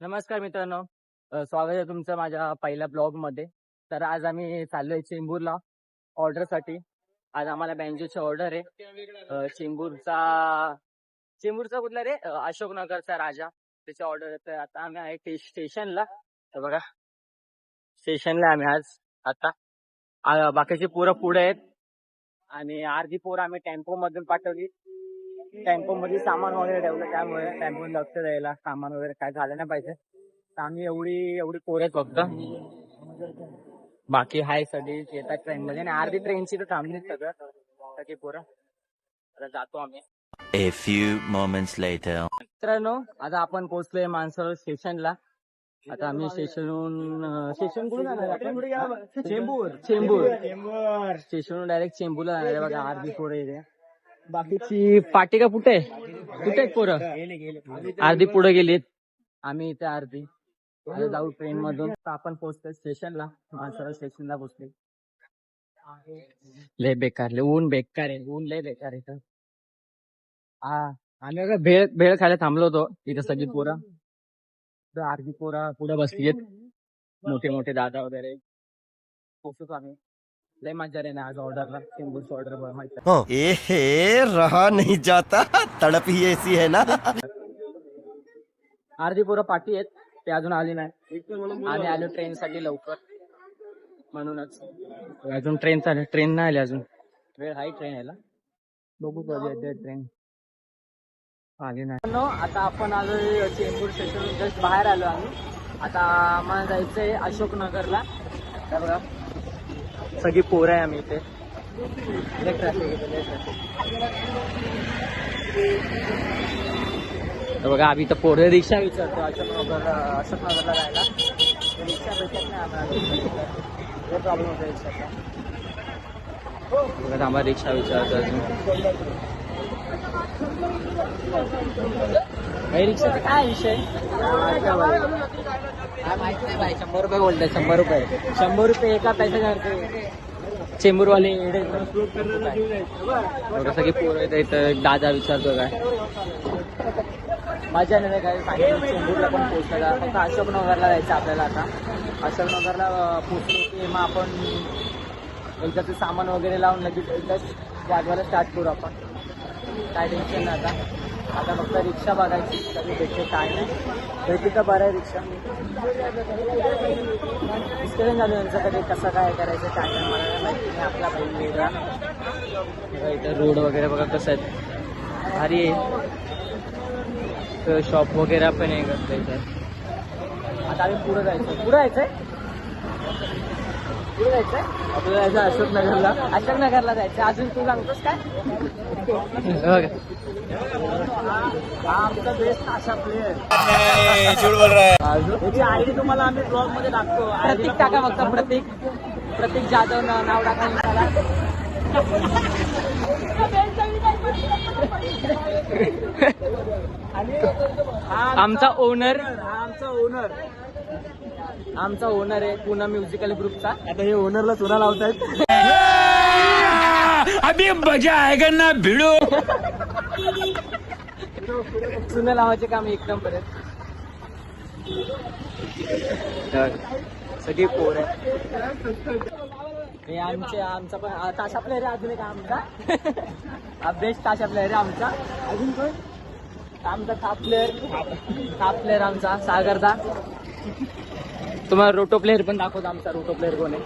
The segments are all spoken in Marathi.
नमस्कार मित्रांनो. स्वागत आहे तुमचं माझ्या पहिल्या ब्लॉग मध्ये. तर आज आम्ही चाललोय चेंबूरला ऑर्डरसाठी. आज आम्हाला बँजोची ऑर्डर आहे. चेंबूरचा कुठला रे? अशोकनगरचा राजा, त्याची ऑर्डर आहे. तर आता आम्ही आहे स्टेशनला. तर बघा, स्टेशनला आम्ही आज. आता बाकीची पोरं पुढे आहेत आणि अर्धी पोरं आम्ही टेम्पो मधून पाठवली. टेम्पो मध्ये सामान वगैरे ठेवलं, त्यामुळे टेम्पो लक्ष द्यायला, सामान वगैरे काय झालं नाही पाहिजे. तर आम्ही एवढी पोरं फक्त, बाकी हाय सगळी येतात ट्रेन मध्ये आणि अर्धी ट्रेनची तर थांबली सगळं सगळी पोरं. आता जातो आम्ही. A few moments later. मित्रांनो, आता आपण पोहोचलोय मानसरोवर स्टेशनला. आता आम्ही स्टेशन कुठून जाणार आपण? चेंबूर स्टेशनवरून डायरेक्ट चेंबूरला जाणार आहे. बघा अर्धी पोरं इथे. बाकीची पाटिका कुठे आहेत पोरं? अर्धी पुढे गेलीत, आम्ही इथे अर्धी. आता जाऊ ट्रेन मधून. आपण पोहोचतोय स्टेशनला, मानसरोवर स्टेशनला पोहोचले. लय बेकार, लय ऊन बेकार आहे, ऊन लय बेकार आहे इथं. आम्ही बघा भेळ खायला थांबलो होतो. इथं सगळी पोरं, अर्धी पोरं पुढे बसलीत, मोठे मोठे दादा वगैरे. पोहोचतो आम्ही. लय मजा रे ना आज ऑर्डरला. चेंबूरची ऑर्डर माहिती रहा नहीं जाता, तड़प ही ऐसी है ना. अर्धी पोरं पाठी आहेत, ते अजून आली नाही. आम्ही आलो ट्रेन साठी लवकर, म्हणूनच. अजून ट्रेन नाही आली अजून. वेळ आहे ट्रेन यायला, बघू कधी येते ट्रेन. आली नाही. आता आपण आलो चेंबूर स्टेशन जस्ट बाहेर आलो आम्ही. आता आम्हाला जायचंय अशोकनगरला. तर बघा सगळी पोरं आहे आम्ही इथे. तर बघा आम्ही तर पोरं रिक्षा विचारतो अशोकनगरला जायला. रिक्षा भेटत नाही आम्हाला, प्रॉब्लेम होतो रिक्षाचा. बघा आम्हाला रिक्षा विचारतो अजून. रिक्षाचा काय विषय काय माहिती नाही भाई. 100 रुपये बोलतोय, 100 रुपये. 100 रुपये एका पैसे करते चेंबूरवाले. सगळी पोरं येतं इथं. दादा विचारतो काय मजा नाही काय सांगितलं. चेंबूरला पण पोहोचला, फक्त अशोकनगरला जायचं आपल्याला. आता अशोकनगरला पोहोचलो की मग आपण एकदा ते सामान वगैरे लावून लगेच एकदाच वाजवायला स्टार्ट करू आपण. काय टेन्शन नाही. आता फक्त रिक्षा बघायची कधी भेटते काय नाही. भेटली तर बरं आहे रिक्षा. डिस्कशन झालं यांचं कधी कसं काय करायचं काय काय मला नाही माहिती नाही. आपला बहीण वेगळा. इथं रोड वगैरे बघा कसं आहेत, भारी आहे. शॉप वगैरे पण आहे कसं इथं. आता आम्ही पुढं जायचंय. पुढे जायचंय आपल्याला जायचं अशोकनगरला जायचं. अजून तू सांगतोस काय? आमचा बेस्ट अशा प्लेअर त्याची आयडी तुम्हाला आम्ही ब्लॉग मध्ये टाकतो. प्रतीक टाका फक्त, प्रतीक जाधव नाव टाका त्याला. आमचा ओनर आहे पूना म्युझिकल ग्रुपचा. आता हे ओनरला चुना लावतायत. अभी मजा आएगा ना भिड़ो. चुना लावायचे काम एक नंबर आहे. सगळी पोर आहे. हे आमचा पण ताशा प्लेअर आहे. अजून एक आमचा बेस्ट ताशा प्लेअर आहे आमचा. अजून कोण? आमचा थाप प्लेअर आमचा सागरदा. तुम्हाला रोटो प्लेअर पण दाखवतो. आमचा रोटो प्लेअर कोण आहे?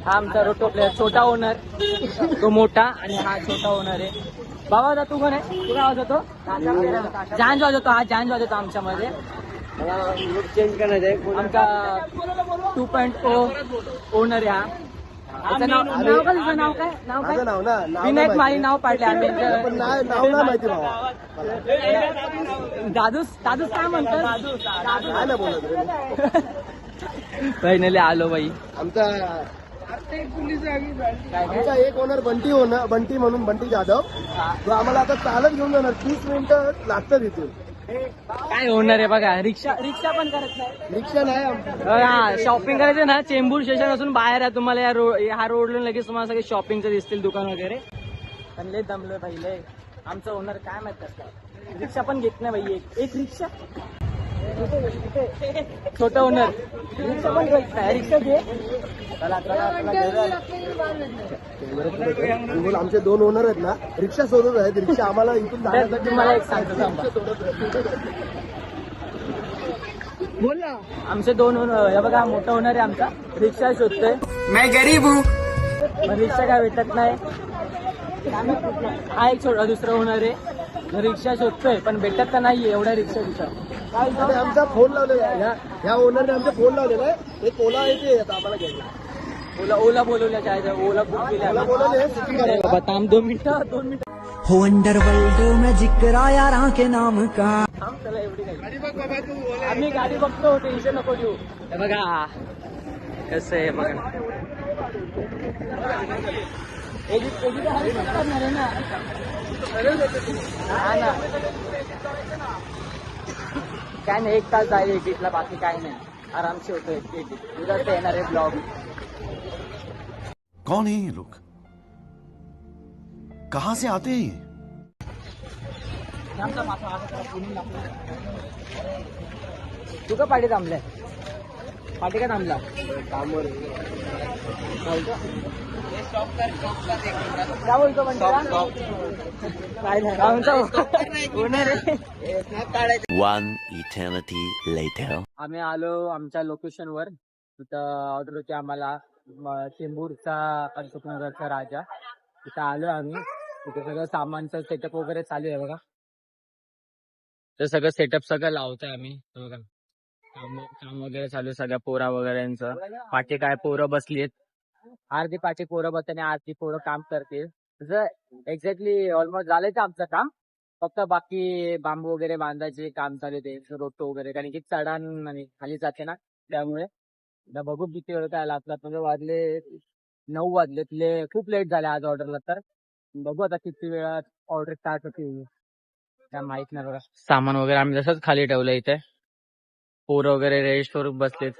हा आमचा रोटो प्लेअर. छोटा ओनर, तो मोठा आणि हा छोटा ओनर आहे. बाबा तू कोण आहे? तू काय वाजवतो? जांज वाजवतो. हा जांज वाजवतो आमच्यामध्ये. चेंज करायचं आमचा 2.0 ओनर आहे हा. नाव काय? विनायक माळी नाव पाडले आम्ही. दादूस काय म्हणतो? फायनली आलो बाई. आमचा एक ओनर बंटी म्हणून बंटी जाधव, जो आम्हाला आता चालत घेऊन जाणार. 30 मिनिटं लागतात इथे. काय होणार आहे बघा. रिक्षा पण करत नाही. रिक्षा नाही. हा शॉपिंग करायचं ना, चेंबूर स्टेशन असून बाहेर आहे. तुम्हाला ह्या रोडला लगेच तुम्हाला सगळे शॉपिंगचं दिसतील दुकान वगैरे. पण लय दमलोय पहिले. आमचं ओनर काय माहित कसं रिक्षा पण घेत नाही भाई. एक रिक्षा छोटं ओनर रिक्षा पण घेत नाही. रिक्षा घे. चला चला बोल, आमचे 2 ओनर आहेत ना, रिक्षा सोडत आहेत. रिक्षा आम्हाला इथून जाण्यासाठी तुम्हाला एक सांगतो थांबा. बोल ना. आमचे 2 ओनर हे बघा, मोठा ओनर आहे आमचा. रिक्षा शोधतोय. मैं गरीब हूँ. पण रिक्षा काय भेटत नाही. हा एक दुसरा ओनर आहे. रिक्षा शोधतोय पण भेटत तर नाहीये एवढ्या रिक्षा तिथं. आणि आमचा फोन लावलेला आहे. ह्या ओनरने आमचा फोन लावलेला आहे. एक ओला येते आम्हाला घ्यायला. ओला बोलवल्या काय ओला बुक केल्या. ओला बोलवले सिटी करायला. बाबा थांब 2 मिनिटं. हो अंडरवर्ल्ड में जिक्र यारा के नाम का. थांब चला एवढी काही आम्ही गाडी बघतो. टेन्शन नको देऊ. हे बघा कसं आहे बघा. करणार आहे ना. हा ना. काय नाही 1 तास जाईल एडिटला. बाकी काय नाही. आरामशी होतो एडिट. उद्या येणार आहे ब्लॉग. कौन है ये लोग? कहाँ से आते हैं ये? तू का पाठी थांबलाय? पाठी का थांबला? कामवर काय बोलतो म्हणजे काय नाही ओनर आहे. One eternity later. आम्ही आलो आमच्या लोकेशन वर. तिथं ऑर्डर होती आम्हाला चेंबूरचा अशोकनगरचा राजा. तिथं आलो आम्ही. तिथे सगळं सामानचं सेटअप वगैरे चालू आहे बघा. तर सगळं सेटअप सगळं लावतोय आम्ही. बघा काम वगैरे चालू आहे सगळ्या पोरा वगैरेंचं. पाठी काय पोरं बसलीत. अर्धी पाठी पोरं बसते आणि अर्धी पोरं काम करतील. तसं एक्झॅक्टली ऑलमोस्ट झालंय ते आमचं काम. फक्त बाकी बांबू वगैरे बांधायचे काम चालू आहे. रोटो वगैरे कारण की चढाण आणि खाली जाते ना त्यामुळे. आता बघू किती वेळ काय लागला. म्हणजे वाजले 9 वाजले. खूप लेट झाले आज ऑर्डरला. तर बघू आता किती वेळात ऑर्डर स्टार्ट होती काय माहित नाही बघा. सामान वगैरे आम्ही जसंच खाली ठेवलं इथे. पोरं वगैरे रेस्टवर बसलेत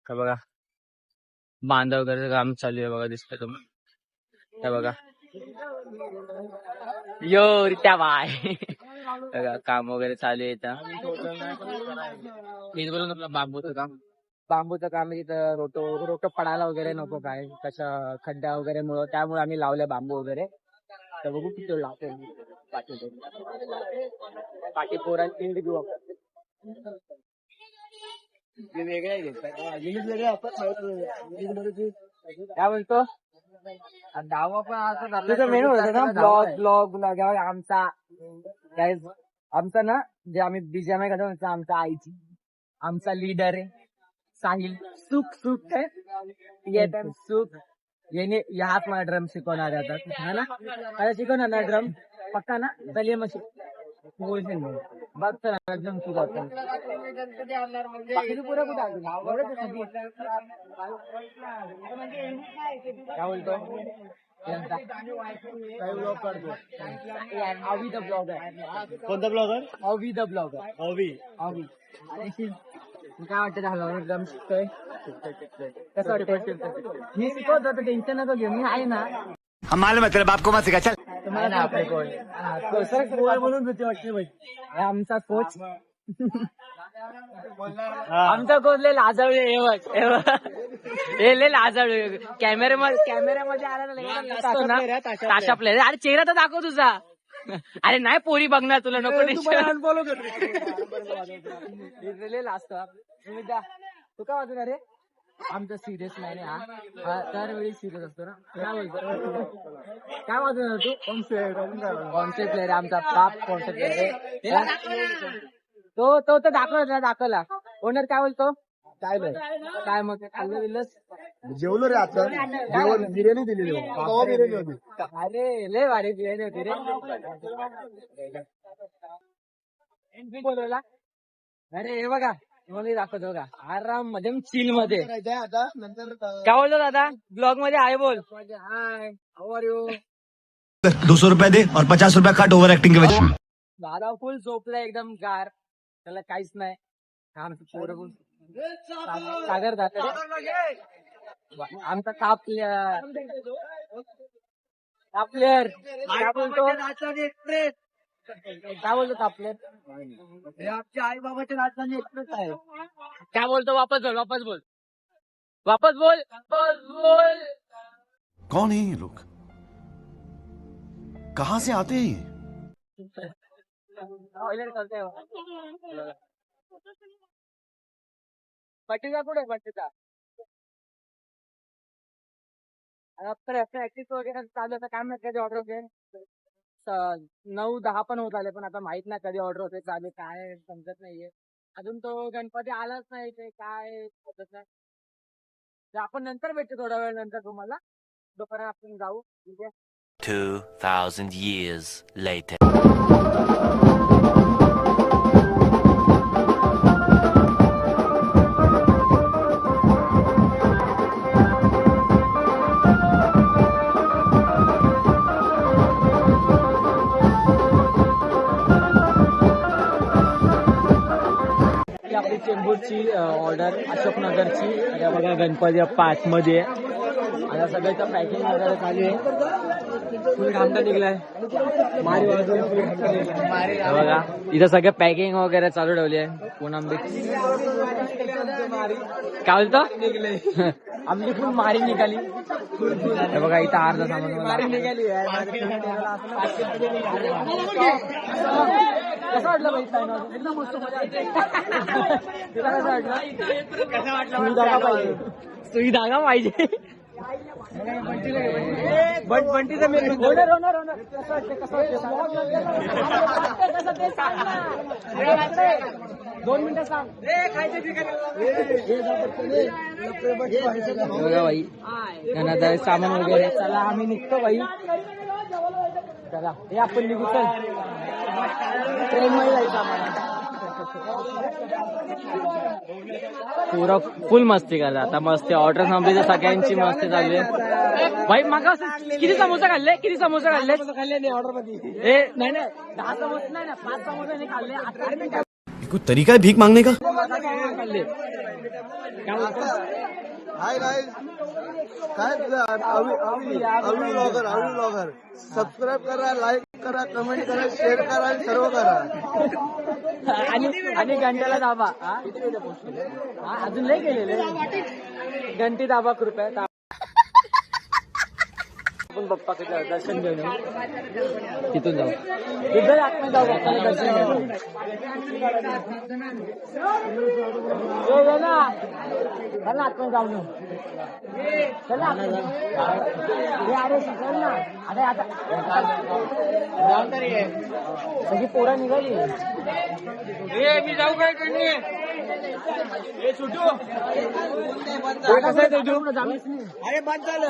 का बघा. बांधा वगैरे काम चालू आहे बघा. दिसतंय तुम्ही हे बघा. यो रित्या बाय. बघा काम वगैरे चालू आहे इथं. बोलून आपलं बांबूचं काम इथं. रोटो पडायला वगैरे नको काय कशा खड्डा वगैरे मुळे त्यामुळे आम्ही लावले बांबू वगैरे. तर बघू किती लावतो पाठी पोरांची घेऊ आपण. काय बोलतो डावा पण असं तुझं मेनू होतं ना ब्लॉग आमचा आमचा ना जे आम्ही बीजामाय करतो आमचा आईची आमचा लीडर आहे साहिल. सुख आहे सुख. याने ह्याच मला ड्रम शिकवणार आता है ना. आता शिकवणार ना ड्रम पक्का ना. चलिए मग बघ चला ड्रम शिकवतो. पुरं कुठं काय बोलतो अवी द ब्लॉगर. कोणता blogger? Avi the blogger. Avi काय वाटतं झालं ड्रम शिकतोय कसं वाटतं? मी शिकवतो तर टेन्शन नको घेऊ. मी आहे ना. मालूम है तेरे बाप को मत सिखा चल. तुम्हाला आपले कोण म्हणून भीती वाटते भाई. आमचा कोच आमचा कोच लय लाजवले. हे लय लाजवले. कॅमेऱ्यामध्ये आला ना ताशा प्लेअर. अरे चेहरा तर दाखव तुझा. अरे नाही पोरी बघणार तुला नको लय लाजतो. तू काय वाजवणार रे? आमचा सिरियस नाही हा दरवेळी सिरियस असतो ना. काय बोलतो काय वाजवणार तू? कॉन्सेप्ट प्लेअर आमचा बाप कॉन्सेप्ट प्लेअर. तो तर दाखवला. ओनर काय बोलतो? काय काय मग खाल्लं दिलंस? जेवलो रे आता. जेवण बिर्याणी दिलेली बिर्याणी होती. अरे लय भारी बिर्याणी होती रे. बोलवला. अरे हे बघा मला दाखवतो बघा आराम मध्ये चिल मध्ये. आता नंतर काय बोलतो दादा ब्लॉग मध्ये आहे बोल. हाय हाऊ आर यू. 200 रुपए दे और 50 रुपए काट ओवर एक्टिंग के वजह. दादा फुल झोपला एकदम गार. त्याला काहीच नाही. पोरं सागर जात आमचा काप प्लेअर काय बोलतो काय बोलतो प्लेअर आमच्या आई बाबाच्या राजधानी एक्सप्रेस आहे. काय बोलतो वापस बोल वापस बोल वापस बोल वापस बोल. कौन है ये लोग? कहाँ से आते हैं ये? पट्टीचा कुठे पट्टीचा प्रॅक्टिस वगैरे चालू आता काय माहिती कधी ऑर्डर होते 9-10 पण होत आले पण आता माहित नाही कधी ऑर्डर होते चालू काय समजत नाहीये अजून तो गणपती आलाच नाही ते काय समजत नाही ते आपण नंतर भेटतो थोड्या वेळ नंतर तुम्हाला दुपारा आपण जाऊ ठीक आहे 2,000 years later. ही आपली चेंबूरची ऑर्डर अशोकनगरची आता बघा गणपती पाच मध्ये आता सगळ्याचं पॅकिंग वगैरे चालू आहे फुल घामटा निघलाय मारी बघा इथं सगळं पॅकिंग वगैरे चालू ठेवली आहे पूनम काय बोलतो आमची फुल मारी निघाली हे बघा इथं अर्धा सामान मारी निघाली कसं वाटलं बाई एकदम मस्त मजा येते. तुला कसं वाटलं सुई धागा पाहिजे सुई धागा पाहिजे बट बंटीचं मी होणार होणार होणार कसं वाटतं कसं वाटतं ते सांग ना 2 मिनिटं सांग बघा बाई घरात सामान वगैरे चला आम्ही निघतो बाई चला हे आपण निघू चल ट्रेन मध्ये जायचं आम्हाला पुरा फुल मस्ती करता आता मस्ती ऑर्डर संपली तर सगळ्यांची मस्ती चालू आहे भाई मागा किती समोसा खाल्ले खाल्ले ऑर्डर मध्ये हे नाही 10 समोसे नाही ना 5 समोसे खाल्ले कोई तरीका है भीख मांगने का? खाल्ले हाय गाइस काय अवी ब्लॉगर सबस्क्राईब करा लाईक करा कमेंट करा शेअर करा आणि सर्व करा आणि घंट्याला दाबा अजून लय गेलेले घंटी दाबा कृपया आपण बाप्पाकडे दर्शन घेऊन तिथून जाऊ तिथं आतमध्ये जाऊ बाप्पाला दर्शन घेऊन ना चला आतमध्ये जाऊ ना चला अरे चल ना अरे आता सगळी पोरं निघाली मी जाऊ काय करणे सुटू कसं आहे जाऊच नाही अरे बंद झालं